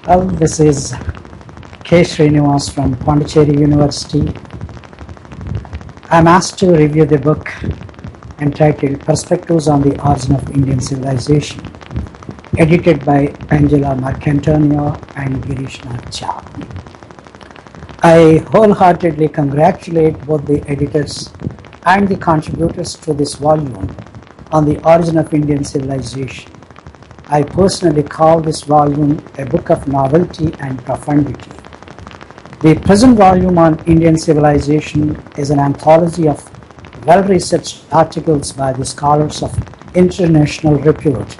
This is K. Srinivas from Pondicherry University. I'm asked to review the book entitled Perspectives on the Origin of Indian Civilization, edited by Angela Marcantonio and Girish Nath. I wholeheartedly congratulate both the editors and the contributors to this volume on the origin of Indian civilization. I personally call this volume a book of novelty and profundity. The present volume on Indian civilization is an anthology of well-researched articles by the scholars of international repute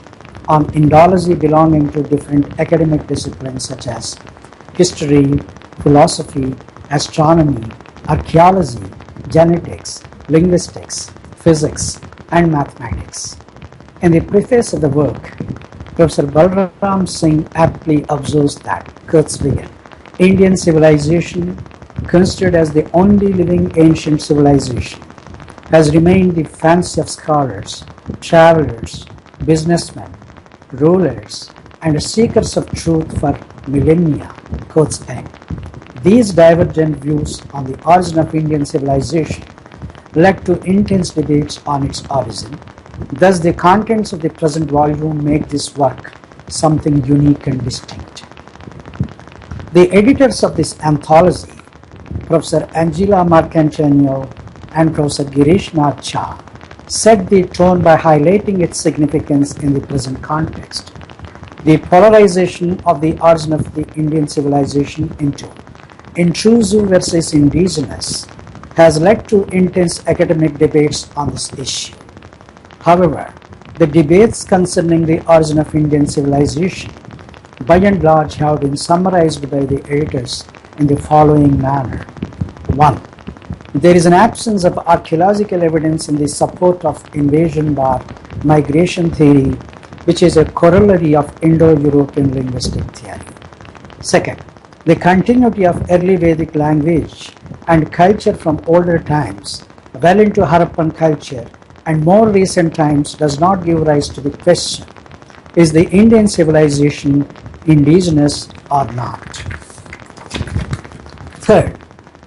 on Indology belonging to different academic disciplines such as history, philosophy, astronomy, archaeology, genetics, linguistics, physics, and mathematics. In the preface of the work, Professor Balram Singh aptly observes that, quotes begin, Indian civilization, considered as the only living ancient civilization, has remained the fancy of scholars, travelers, businessmen, rulers, and seekers of truth for millennia, quotes end. These divergent views on the origin of Indian civilization led to intense debates on its origin. Thus, the contents of the present volume make this work something unique and distinct. The editors of this anthology, Professor Angela Marcantonio and Professor Girish Nath Jha, set the tone by highlighting its significance in the present context. The polarization of the origin of the Indian civilization into intrusive versus indigenous has led to intense academic debates on this issue. However, the debates concerning the origin of Indian civilization by and large have been summarized by the editors in the following manner. 1. There is an absence of archaeological evidence in the support of invasion bar migration theory, which is a corollary of Indo-European linguistic theory. Second, the continuity of early Vedic language and culture from older times well into Harappan culture and more recent times does not give rise to the question, is the Indian civilization indigenous or not? Third,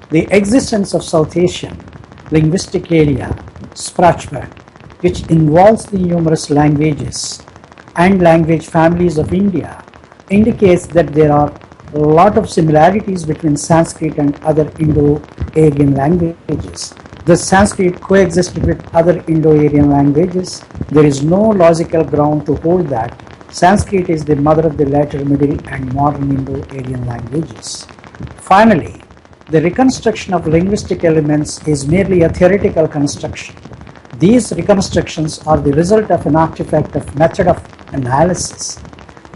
the existence of South Asian linguistic area, Sprachbund, which involves the numerous languages and language families of India, indicates that there are a lot of similarities between Sanskrit and other Indo-Aryan languages. Thus, Sanskrit coexisted with other Indo-Aryan languages. There is no logical ground to hold that Sanskrit is the mother of the later Middle and modern Indo-Aryan languages. Finally, the reconstruction of linguistic elements is merely a theoretical construction. These reconstructions are the result of an artifact of method of analysis.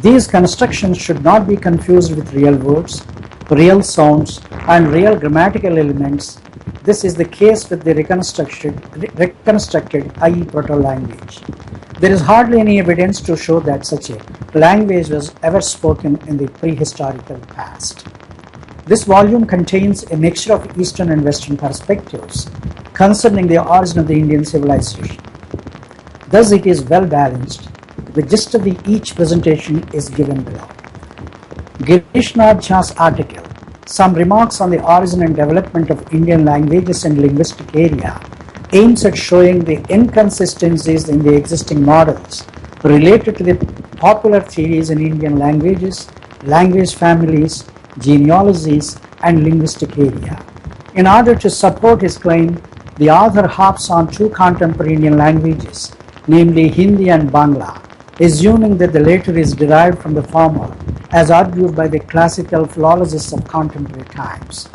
These constructions should not be confused with real words, real sounds, and real grammatical elements. This is the case with the reconstructed IE proto-language. There is hardly any evidence to show that such a language was ever spoken in the prehistorical past. This volume contains a mixture of Eastern and Western perspectives concerning the origin of the Indian civilization. Thus, it is well balanced. The gist of each presentation is given below. Girish Nath Jha's article, Some Remarks on the Origin and Development of Indian Languages and Linguistic Area, aims at showing the inconsistencies in the existing models related to the popular theories in Indian languages, language families, genealogies, and linguistic area. In order to support his claim, the author harps on two contemporary Indian languages, namely Hindi and Bangla, assuming that the latter is derived from the former, as argued by the classical philologists of contemporary times.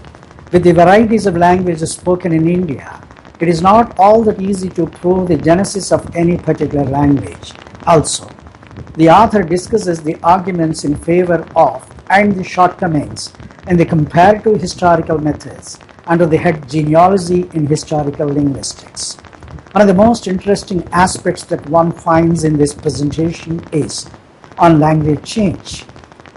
With the varieties of languages spoken in India, it is not all that easy to prove the genesis of any particular language. Also, the author discusses the arguments in favor of and the shortcomings in the comparative historical methods under the head Genealogy in Historical Linguistics. One of the most interesting aspects that one finds in this presentation is on language change.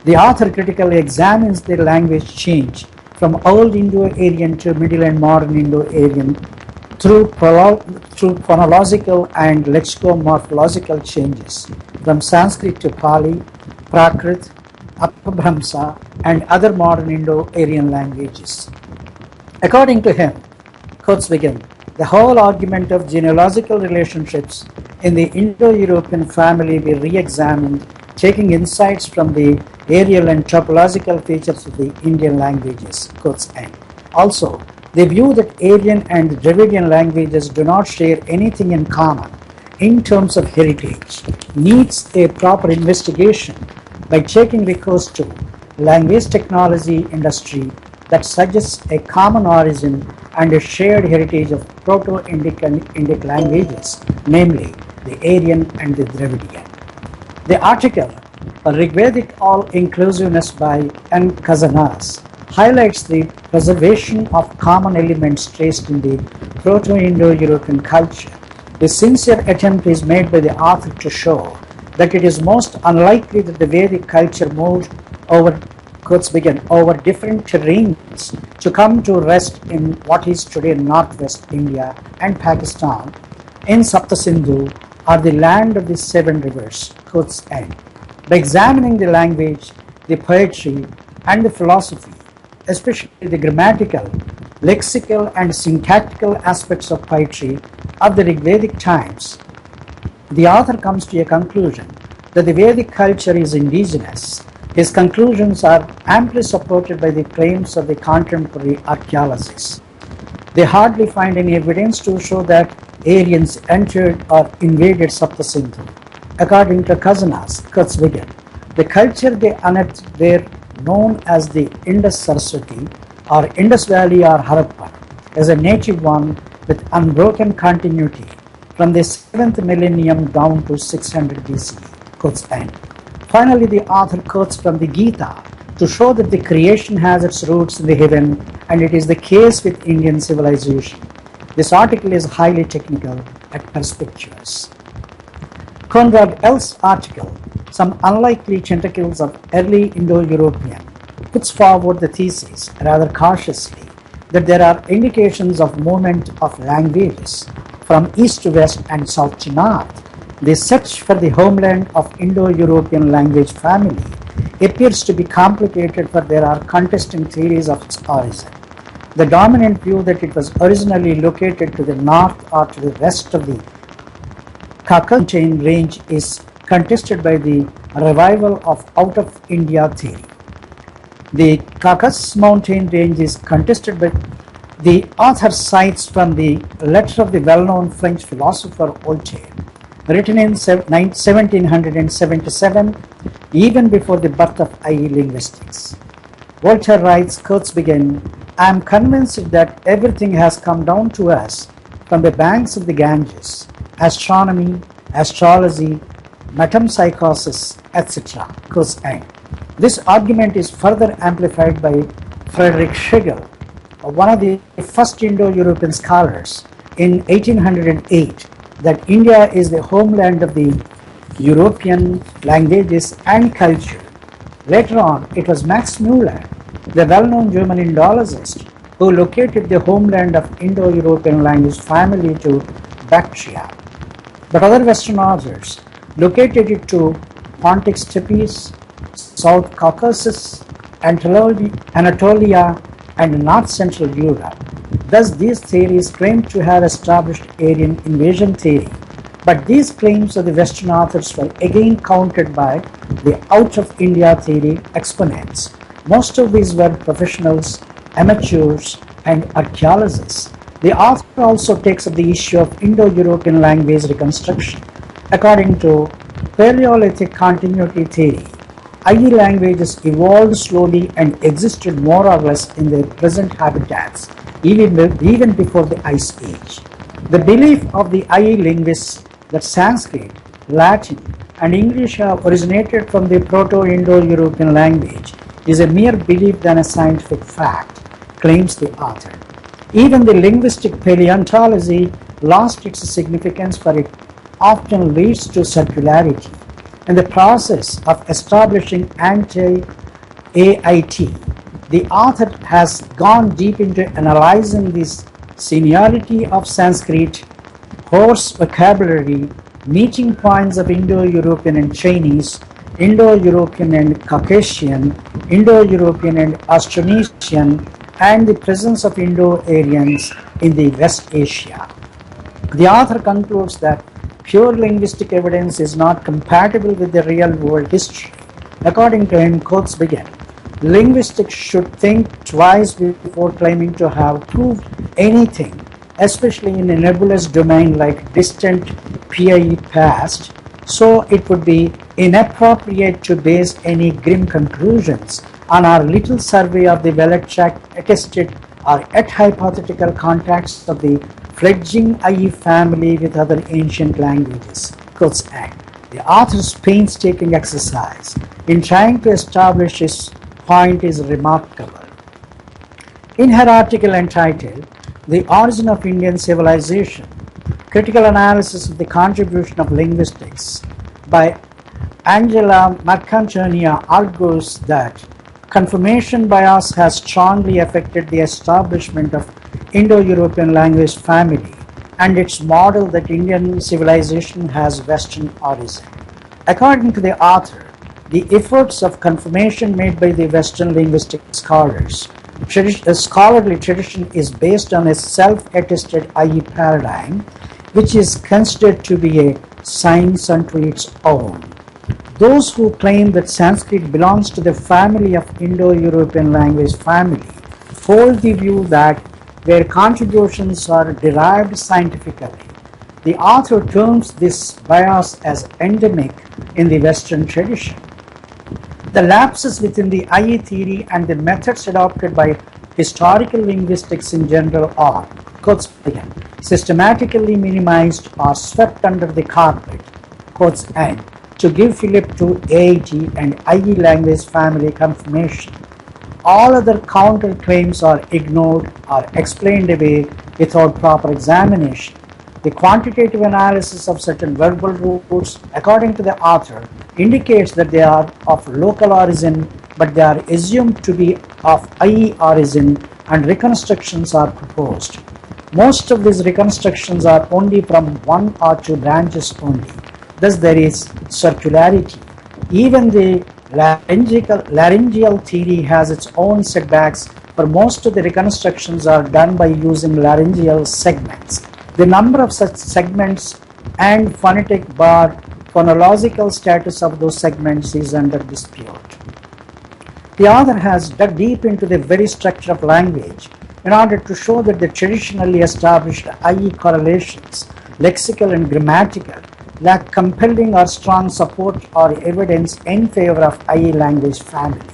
The author critically examines the language change from Old Indo-Aryan to Middle and Modern Indo-Aryan through phonological and lexicomorphological changes from Sanskrit to Pali, Prakrit, Apabhramsa, and other modern Indo-Aryan languages. According to him, quotes begin, the whole argument of genealogical relationships in the Indo-European family be re-examined, taking insights from the areal and topological features of the Indian languages. Quotes end. Also, the view that Aryan and Dravidian languages do not share anything in common in terms of heritage needs a proper investigation by taking recourse to language technology industry that suggests a common origin and a shared heritage of Proto-Indic and Indic languages, namely the Aryan and the Dravidian. The article, Rigvedic All-Inclusiveness by N. Kazanas, highlights the preservation of common elements traced in the Proto-Indo-European culture. The sincere attempt is made by the author to show that it is most unlikely that the Vedic culture moved over over different terrains to come to rest in what is today northwest India and Pakistan, in Saptasindhu, or the land of the seven rivers. Quotes end. By examining the language, the poetry, and the philosophy, especially the grammatical, lexical, and syntactical aspects of poetry of the Rigvedic times, the author comes to a conclusion that the Vedic culture is indigenous. His conclusions are amply supported by the claims of the contemporary archaeologists. They hardly find any evidence to show that Aryans entered or invaded Saptasindhu. According to Kazanas, Kurzweger, the culture they unearthed there, known as the Indus Saraswati or Indus Valley or Harappa, is a native one with unbroken continuity from the 7th millennium down to 600 BC. Quotes end. Finally, the author quotes from the Gita to show that the creation has its roots in the heaven, and it is the case with Indian civilization. This article is highly technical and perspicuous. Conrad L's article, Some Unlikely Tentacles of Early Indo-European, puts forward the thesis, rather cautiously, that there are indications of movement of languages from east to west and south to north. The search for the homeland of Indo-European language family appears to be complicated, for there are contesting theories of its origin. The dominant view that it was originally located to the north or to the west of the Caucasus mountain range is contested by the revival of out-of-India theory. The Caucasus mountain range is contested by the author cites from the letter of the well-known French philosopher Voltaire, written in 1777, even before the birth of IE linguistics. Voltaire writes, quotes begin, I am convinced that everything has come down to us from the banks of the Ganges, astronomy, astrology, metempsychosis, etc. Quotes end. This argument is further amplified by Frederick Schlegel, one of the first Indo-European scholars, in 1808, that India is the homeland of the European languages and culture. Later on, it was Max Müller, the well-known German Indologist, who located the homeland of Indo-European language family to Bactria. But other Western authors located it to Pontic steppes, South Caucasus, Anatolia, and North Central Europe. Thus, these theories claim to have established Aryan invasion theory, but these claims of the Western authors were again countered by the out-of-India theory exponents. Most of these were professionals, amateurs, and archaeologists. The author also takes up the issue of Indo-European language reconstruction. According to Paleolithic continuity theory, IE languages evolved slowly and existed more or less in their present habitats, even before the Ice Age. The belief of the IE linguists that Sanskrit, Latin, and English have originated from the Proto-Indo-European language is a mere belief than a scientific fact, claims the author. Even the linguistic paleontology lost its significance, for it often leads to circularity. In the process of establishing anti-AIT, the author has gone deep into analyzing this seniority of Sanskrit, hoarse vocabulary, meeting points of Indo-European and Chinese, Indo-European and Caucasian, Indo-European and Austronesian, and the presence of Indo-Aryans in the West Asia. The author concludes that pure linguistic evidence is not compatible with the real-world history. According to him, quotes begin, linguistics should think twice before claiming to have proved anything, especially in a nebulous domain like distant PIE past, so it would be inappropriate to base any grim conclusions on our little survey of the well-attested or yet hypothetical contacts of the fledgling IE family with other ancient languages. Quotes end. The author's painstaking exercise in trying to establish his point is remarkable. In her article entitled The Origin of Indian Civilization, Critical Analysis of the Contribution of Linguistics by Angela Marcantonia argues that confirmation bias has strongly affected the establishment of Indo-European language family and its model that Indian civilization has Western origin. According to the author, the efforts of confirmation made by the Western linguistic scholars, a scholarly tradition is based on a self-attested IE paradigm, which is considered to be a science unto its own. Those who claim that Sanskrit belongs to the family of Indo-European language family hold the view that where contributions are derived scientifically, the author terms this bias as endemic in the Western tradition. The lapses within the IE theory and the methods adopted by historical linguistics in general are, quotes begin, systematically minimized or swept under the carpet, quotes end, to give fillip to AIT and IE language family confirmation. All other counterclaims are ignored or explained away without proper examination. The quantitative analysis of certain verbal roots, according to the author, indicates that they are of local origin, but they are assumed to be of IE origin, and reconstructions are proposed. Most of these reconstructions are only from one or two branches only. Thus there is circularity. Even the laryngeal theory has its own setbacks, for most of the reconstructions are done by using laryngeal segments. The number of such segments and phonetic bar phonological status of those segments is under dispute. The author has dug deep into the very structure of language in order to show that the traditionally established IE correlations, lexical and grammatical, lack compelling or strong support or evidence in favor of IE language family.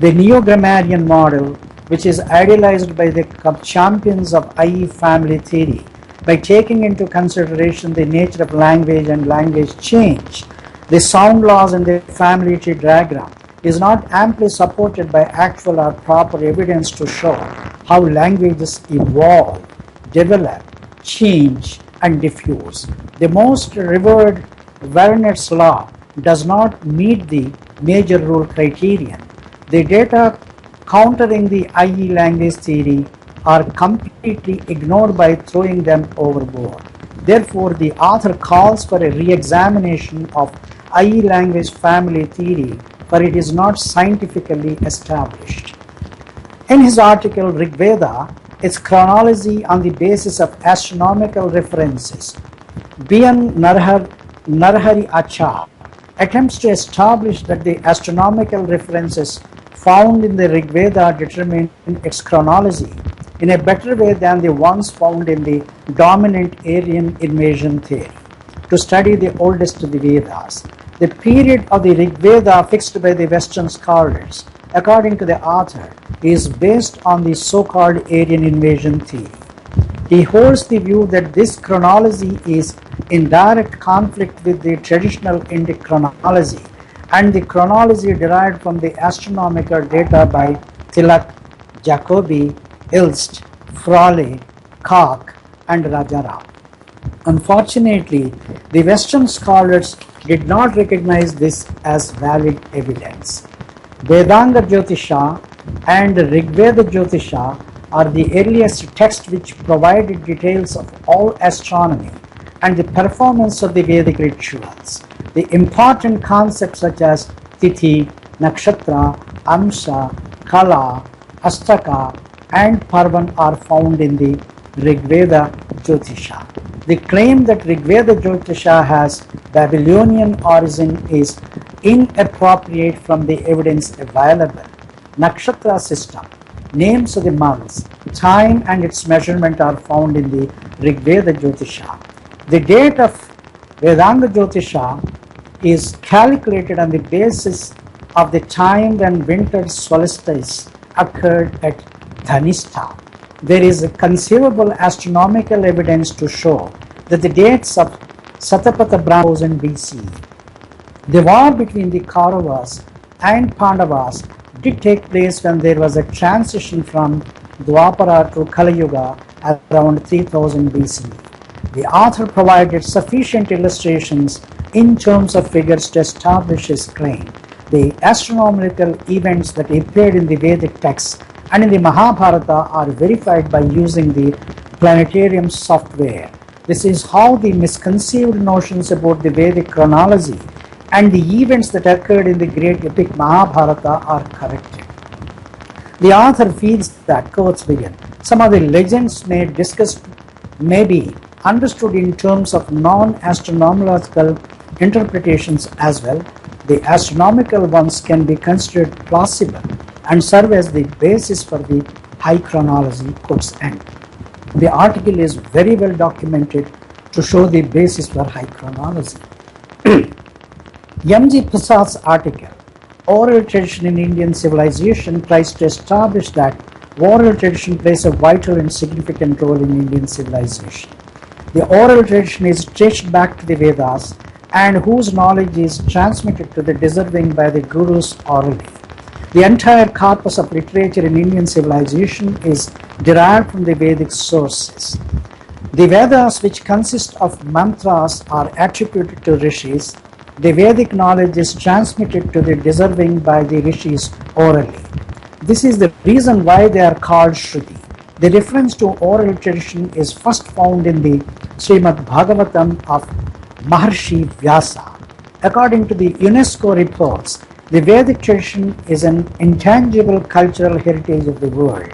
The neo-grammarian model, which is idealized by the champions of IE family theory, by taking into consideration the nature of language and language change, the sound laws and the family tree diagram, is not amply supported by actual or proper evidence to show how languages evolve, develop, change, and diffuse. The most revered Vernet's law does not meet the major rule criterion. The data countering the IE language theory are completely ignored by throwing them overboard. Therefore, the author calls for a re-examination of IE language family theory, for it is not scientifically established. In his article Rig Veda, its chronology on the basis of astronomical references, B.N. Narhari Achar attempts to establish that the astronomical references found in the Rig Veda determine its chronology in a better way than the ones found in the dominant Aryan invasion theory. To study the oldest of the Vedas, the period of the Rig Veda fixed by the Western scholars, according to the author, is based on the so-called Aryan invasion theory. He holds the view that this chronology is in direct conflict with the traditional Indic chronology and the chronology derived from the astronomical data by Tilak, Jacobi, Ilst, Frawley, Koch, and Rajaram. Unfortunately, the Western scholars did not recognize this as valid evidence. Vedanga Jyotisha and Rigveda Jyotisha are the earliest texts which provided details of all astronomy and the performance of the Vedic rituals. The important concepts such as Tithi, Nakshatra, Amsa, Kala, Astaka and Parvan are found in the Rigveda Jyotisha. The claim that Rigveda Jyotisha has Babylonian origin is inappropriate from the evidence available. Nakshatra system, names of the months, time and its measurement are found in the Rigveda Jyotisha. The date of Vedanta Jyotisha is calculated on the basis of the time when winter solstice occurred at Dhanistha. There is conceivable astronomical evidence to show that the dates of Satapatha Brahmos in BC. The war between the Kauravas and Pandavas did take place when there was a transition from Dwapara to Kali Yuga at around 3000 BC. The author provided sufficient illustrations in terms of figures to establish his claim. The astronomical events that appeared in the Vedic texts and in the Mahabharata are verified by using the planetarium software. This is how the misconceived notions about the Vedic chronology and the events that occurred in the great epic Mahabharata are corrected. The author feels that, quotes begin, some of the legends may be understood in terms of non-astronomical interpretations as well. The astronomical ones can be considered plausible and serve as the basis for the high chronology, quotes end. The article is very well documented to show the basis for high chronology. M.G. Prasad's article, Oral Tradition in Indian Civilization, tries to establish that oral tradition plays a vital and significant role in Indian civilization. The oral tradition is traced back to the Vedas and whose knowledge is transmitted to the deserving by the gurus orally. The entire corpus of literature in Indian civilization is derived from the Vedic sources. The Vedas, which consist of mantras, are attributed to rishis. The Vedic knowledge is transmitted to the deserving by the rishis orally. This is the reason why they are called Shruti. The reference to oral tradition is first found in the Srimad Bhagavatam of Maharshi Vyasa. According to the UNESCO reports, the Vedic tradition is an intangible cultural heritage of the world.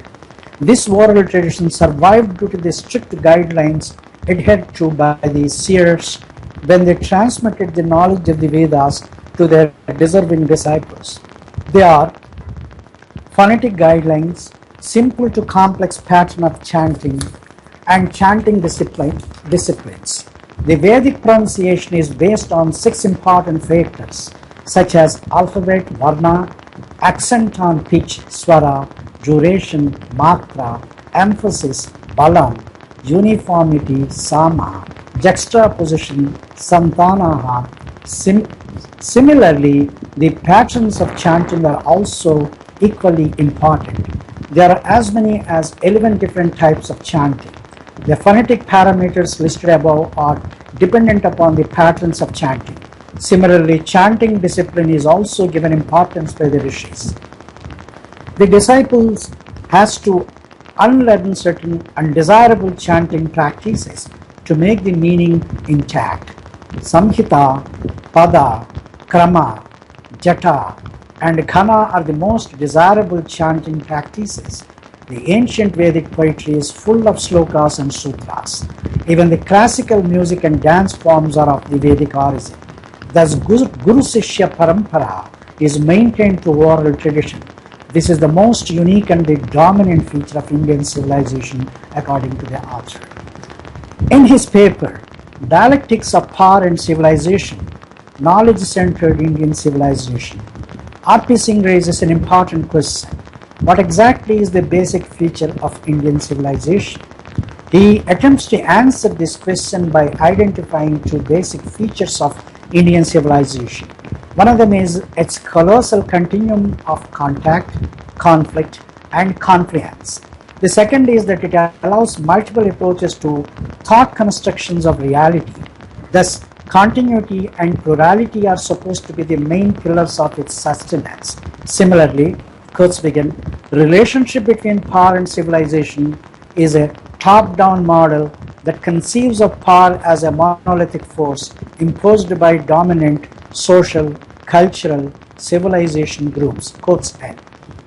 This oral tradition survived due to the strict guidelines adhered to by the seers when they transmitted the knowledge of the Vedas to their deserving disciples. They are phonetic guidelines, simple to complex pattern of chanting, and chanting disciplines. The Vedic pronunciation is based on 6 important factors such as alphabet, varna, accent on pitch, swara, duration, matra, emphasis, balam, uniformity, sama, juxtaposition, santanaha. Similarly, the patterns of chanting are also equally important. There are as many as 11 different types of chanting. The phonetic parameters listed above are dependent upon the patterns of chanting. Similarly, chanting discipline is also given importance by the rishis. The disciples has to unlearn certain undesirable chanting practices to make the meaning intact. Samhita, pada, krama, jata, and ghana are the most desirable chanting practices. The ancient Vedic poetry is full of slokas and sutras. Even the classical music and dance forms are of the Vedic origin. Thus, Guru Sishya Parampara is maintained through oral tradition. This is the most unique and the dominant feature of Indian civilization, according to the author. In his paper, Dialectics of Power and Civilization, Knowledge-Centered Indian Civilization, R.P. Singh raises an important question. What exactly is the basic feature of Indian civilization? He attempts to answer this question by identifying 2 basic features of Indian civilization. One of them is its colossal continuum of contact, conflict, and confluence. The second is that it allows multiple approaches to thought constructions of reality. Thus, continuity and plurality are supposed to be the main pillars of its sustenance. Similarly, quotes begin, the relationship between power and civilization is a top-down model that conceives of power as a monolithic force imposed by dominant social, cultural, civilization groups. Quotes end.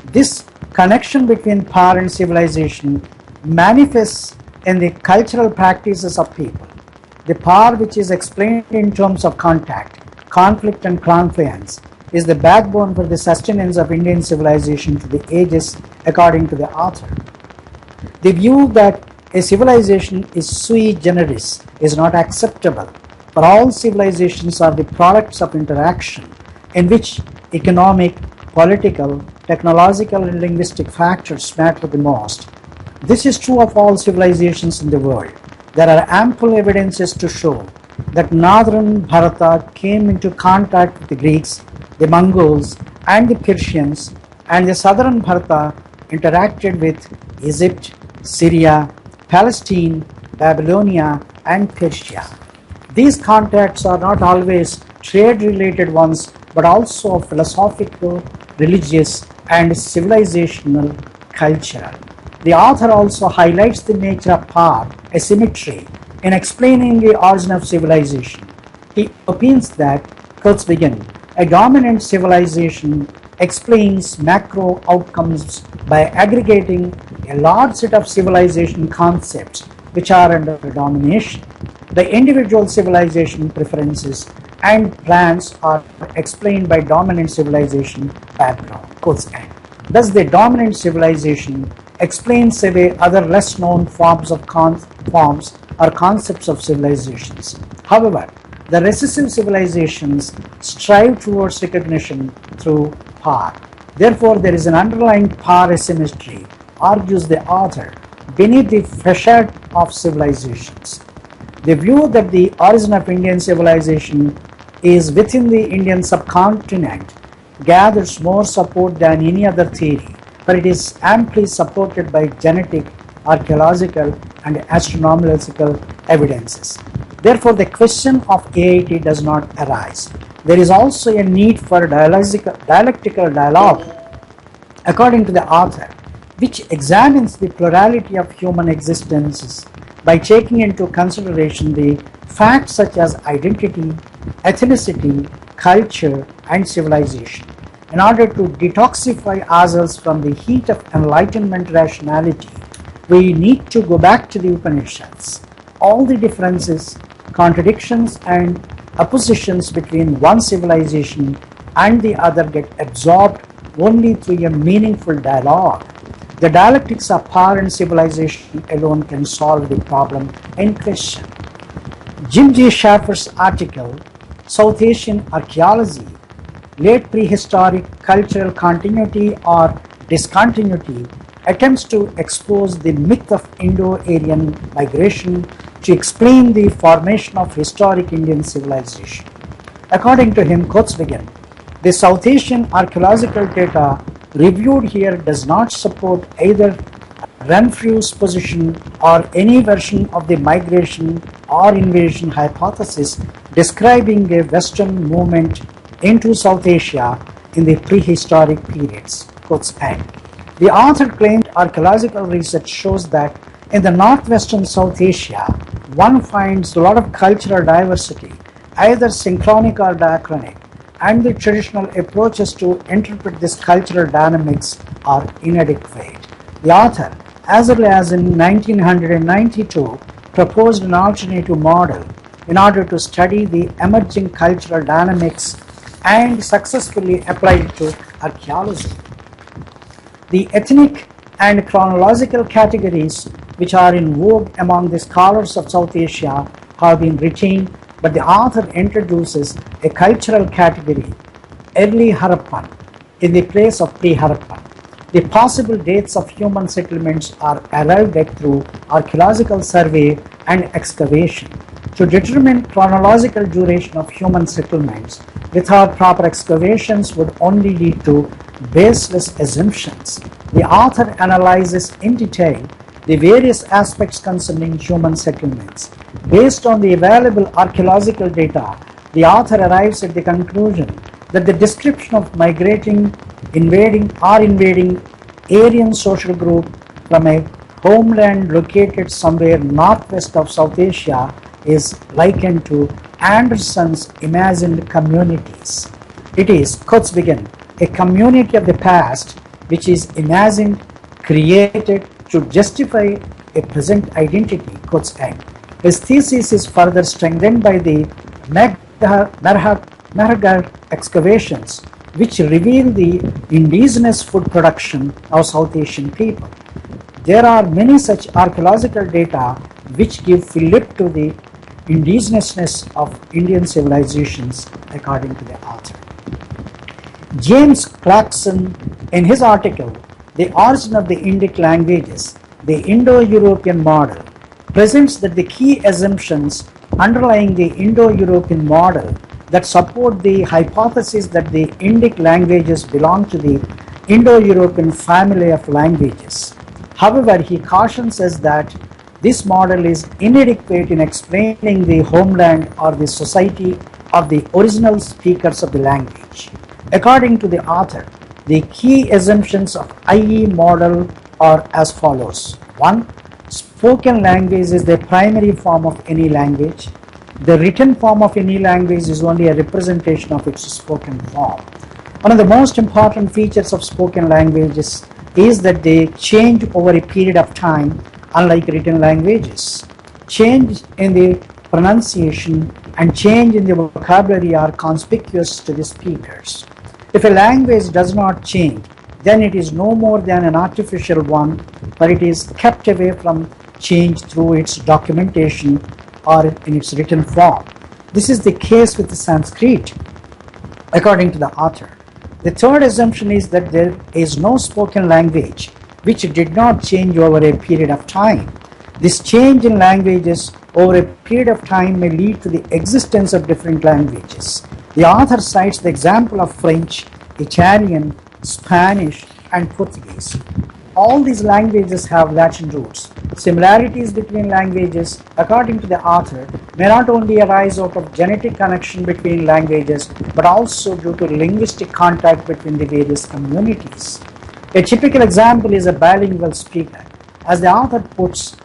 This connection between power and civilization manifests in the cultural practices of people. The power which is explained in terms of contact, conflict and confluence is the backbone for the sustenance of Indian civilization to the ages, according to the author. The view that a civilization is sui generis is not acceptable, for all civilizations are the products of interaction in which economic, political, technological and linguistic factors matter the most. This is true of all civilizations in the world. There are ample evidences to show that northern Bharata came into contact with the Greeks, the Mongols and the Persians, and the southern Bharata interacted with Egypt, Syria, Palestine, Babylonia and Persia. These contacts are not always trade-related ones, but also philosophical, religious and civilizational, cultural. The author also highlights the nature of power, asymmetry, in explaining the origin of civilization. He opines that, quotes begin, a dominant civilization explains macro outcomes by aggregating a large set of civilization concepts which are under domination. The individual civilization preferences and plans are explained by dominant civilization background. Quotes end. Thus, the dominant civilization explains away other less known forms or concepts of civilizations. However, the recessive civilizations strive towards recognition through power. Therefore, there is an underlying power asymmetry, argues the author, beneath the facade of civilizations. The view that the origin of Indian civilization is within the Indian subcontinent gathers more support than any other theory, for it is amply supported by genetic, archaeological and astronomical evidences. Therefore, the question of AIT does not arise. There is also a need for dialectical dialogue, according to the author, which examines the plurality of human existences by taking into consideration the facts such as identity, ethnicity, culture, and civilization. In order to detoxify ourselves from the heat of enlightenment rationality, we need to go back to the Upanishads. All the differences, contradictions, and oppositions between one civilization and the other get absorbed only through a meaningful dialogue. The dialectics of power and civilization alone can solve the problem in question. Jim J. Schaffer's article, South Asian Archaeology, Late Prehistoric Cultural Continuity or Discontinuity, attempts to expose the myth of Indo-Aryan migration to explain the formation of historic Indian civilization. According to him, quotes begin, the South Asian archaeological data reviewed here does not support either Renfrew's position or any version of the migration or invasion hypothesis describing a Western movement into South Asia in the prehistoric periods. Quotes end. The author claimed archaeological research shows that in the northwestern South Asia, one finds a lot of cultural diversity, either synchronic or diachronic, and the traditional approaches to interpret this cultural dynamics are inadequate. The author, as early as in 1992, proposed an alternative model in order to study the emerging cultural dynamics and successfully applied it to archaeology. The ethnic and chronological categories which are in vogue among the scholars of South Asia have been retained, but the author introduces a cultural category, early Harappan, in the place of pre-Harappan. The possible dates of human settlements are arrived at through archaeological survey and excavation. To determine chronological duration of human settlements without proper excavations would only lead to baseless assumptions. The author analyzes in detail the various aspects concerning human settlements. Based on the available archaeological data, the author arrives at the conclusion that the description of migrating, invading Aryan social group from a homeland located somewhere northwest of South Asia is likened to Anderson's imagined communities. It is, quotes begin, a community of the past which is imagined, created to justify a present identity, quotes end. His thesis is further strengthened by the Mehrgarh excavations, which reveal the indigenous food production of South Asian people. There are many such archaeological data which give fillip to the indigenousness of Indian civilizations, according to the author. James Clarkson, in his article, The Origin of the Indic Languages, the Indo-European Model, presents that the key assumptions underlying the Indo-European model that support the hypothesis that the Indic languages belong to the Indo-European family of languages. However, he cautions us that this model is inadequate in explaining the homeland or the society of the original speakers of the language. According to the author, the key assumptions of IE model are as follows. 1. Spoken language is the primary form of any language. The written form of any language is only a representation of its spoken form. One of the most important features of spoken languages is that they change over a period of time, unlike written languages. Change in the pronunciation and change in the vocabulary are conspicuous to the speakers. If a language does not change, then it is no more than an artificial one, but it is kept away from change through its documentation or in its written form. This is the case with the Sanskrit, according to the author. The third assumption is that there is no spoken language which did not change over a period of time. This change in languages over a period of time may lead to the existence of different languages. The author cites the example of French, Italian, Spanish, and Portuguese. All these languages have Latin roots. Similarities between languages, according to the author, may not only arise out of genetic connection between languages, but also due to linguistic contact between the various communities. A typical example is a bilingual speaker. As the author quotes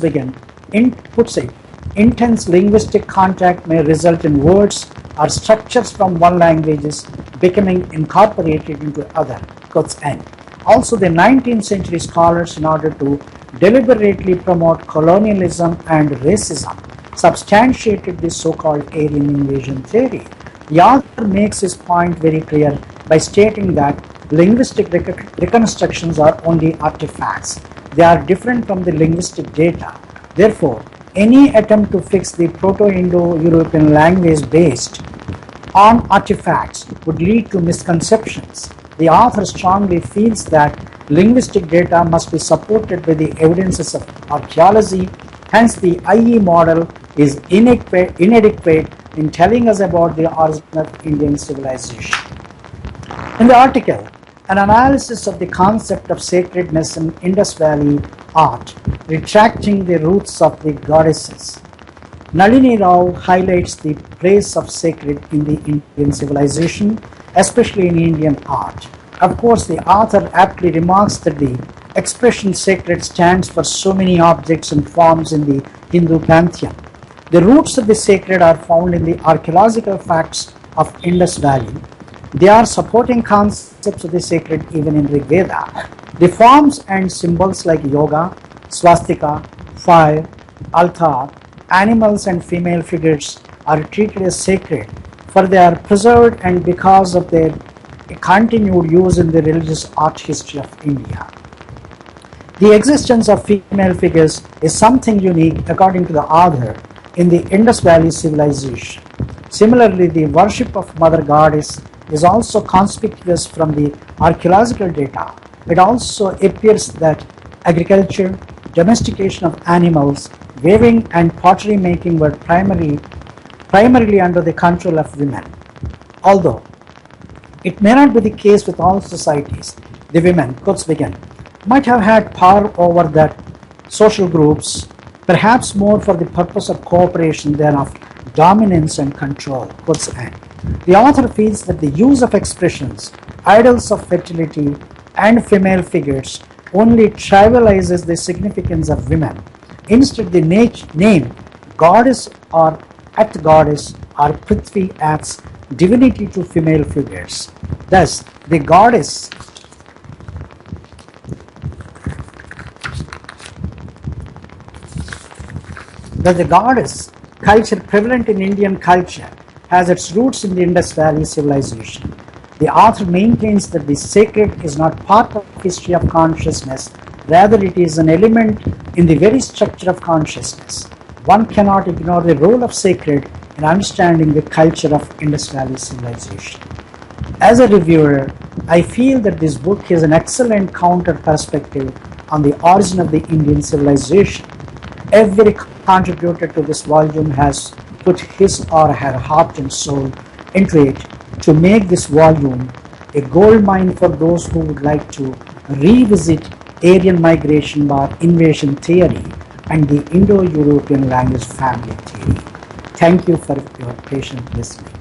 it, intense linguistic contact may result in words or structures from one language becoming incorporated into other, quotes end. Also, the 19th century scholars, in order to deliberately promote colonialism and racism, substantiated this so-called Aryan invasion theory. The author makes his point very clear by stating that linguistic reconstructions are only artifacts. They are different from the linguistic data. Therefore, any attempt to fix the Proto-Indo-European language based on artifacts would lead to misconceptions. The author strongly feels that linguistic data must be supported by the evidences of archaeology. Hence, the IE model is inadequate in telling us about the origin of Indian civilization. In the article, an analysis of the concept of sacredness in Indus Valley art, retracting the roots of the goddesses, Nalini Rao highlights the place of sacred in the Indian civilization, especially in Indian art. Of course, the author aptly remarks that the expression sacred stands for so many objects and forms in the Hindu pantheon. The roots of the sacred are found in the archaeological facts of Indus Valley. They are supporting concepts of the sacred even in Rig Veda. The forms and symbols like yoga, swastika, fire, altar, animals and female figures are treated as sacred, for they are preserved and because of their continued use in the religious art history of India. The existence of female figures is something unique, according to the author, in the Indus Valley civilization. Similarly, the worship of Mother Goddess is also conspicuous from the archaeological data. It also appears that agriculture, domestication of animals, weaving and pottery making were primarily under the control of women. Although it may not be the case with all societies, the women, quotes begin, might have had power over that social groups, perhaps more for the purpose of cooperation than of dominance and control, quotes end. The author feels that the use of expressions, idols of fertility, and female figures only trivializes the significance of women. Instead, the name goddess or at goddess or Prithvi acts divinity to female figures. Thus, the goddess culture prevalent in Indian culture has its roots in the Indus Valley civilization. The author maintains that the sacred is not part of history of consciousness, rather it is an element in the very structure of consciousness. One cannot ignore the role of sacred in understanding the culture of Indus Valley civilization. As a reviewer, I feel that this book is an excellent counter perspective on the origin of the Indian civilization. Every contributor to this volume has put his or her heart and soul into it to make this volume a gold mine for those who would like to revisit Aryan migration or invasion theory and the Indo-European language family theory. Thank you for your patient listening.